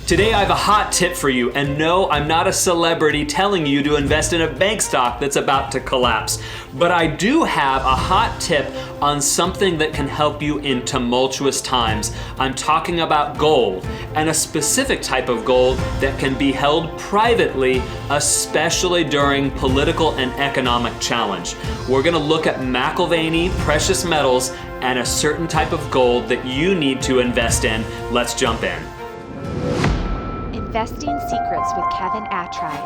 Today I have a hot tip for you, and no, I'm not a celebrity telling you to invest in a bank stock that's about to collapse. But I do have a hot tip on something that can help you in tumultuous times. I'm talking about gold, and a specific type of gold that can be held privately, especially during political and economic challenge. We're gonna look at Mcalvany precious metals and a certain type of gold that you need to invest in. Let's jump in. Investing Secrets with Kevin Attride.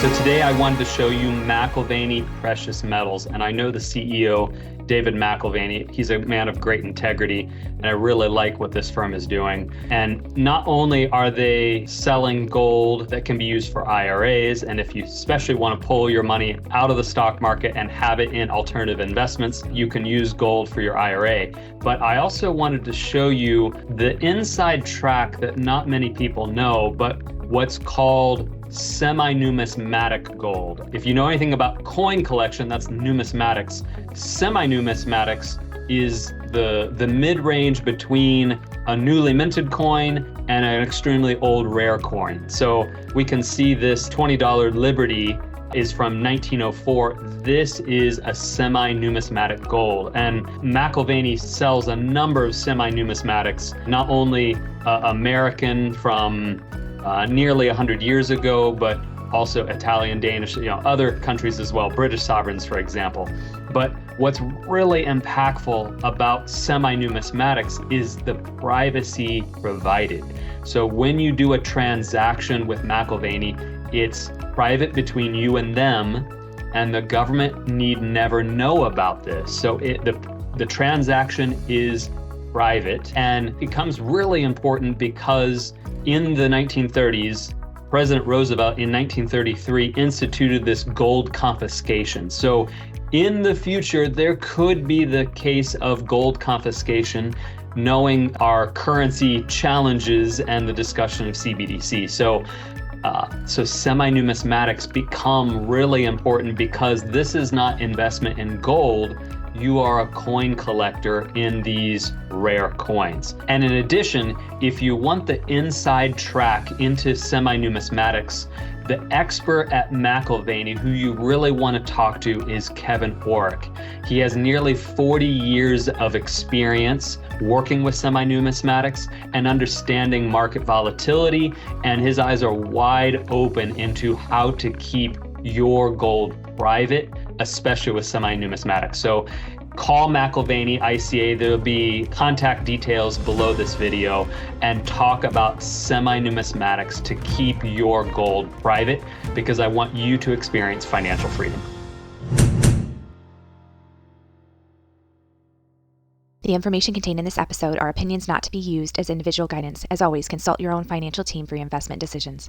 So today I wanted to show you Mcalvany Precious Metals, and I know the CEO, David Mcalvany. He's a man of great integrity, and I really like what this firm is doing. And not only are they selling gold that can be used for IRAs, and if you especially want to pull your money out of the stock market and have it in alternative investments, you can use gold for your IRA. But I also wanted to show you the inside track that not many people know, but what's called Semi-Numismatic gold. If you know anything about coin collection, that's numismatics. Semi-numismatics is the mid-range between a newly minted coin and an extremely old rare coin. So we can see this $20 Liberty is from 1904. This is a semi-numismatic gold, and Mcalvany sells a number of semi-numismatics, not only American from nearly 100 years ago, but also Italian, Danish, other countries as well, British sovereigns, for example. But what's really impactful about semi-numismatics is the privacy provided. So when you do a transaction with Mcalvany, it's private between you and them, and the government need never know about this. So the transaction is private, and it becomes really important because in the 1930s, President Roosevelt in 1933 instituted this gold confiscation. So in the future, there could be the case of gold confiscation, knowing our currency challenges and the discussion of CBDC. So semi-numismatics become really important because this is not investment in gold. You are a coin collector in these rare coins. And in addition, if you want the inside track into semi-numismatics, the expert at Mcalvany who you really want to talk to is Kevin Orrick. He has nearly 40 years of experience working with semi-numismatics and understanding market volatility, and his eyes are wide open into how to keep your gold private, especially with semi-numismatics. So call Mcalvany ICA. There'll be contact details below this video, and talk about semi-numismatics to keep your gold private, because I want you to experience financial freedom. The information contained in this episode are opinions not to be used as individual guidance. As always, consult your own financial team for your investment decisions.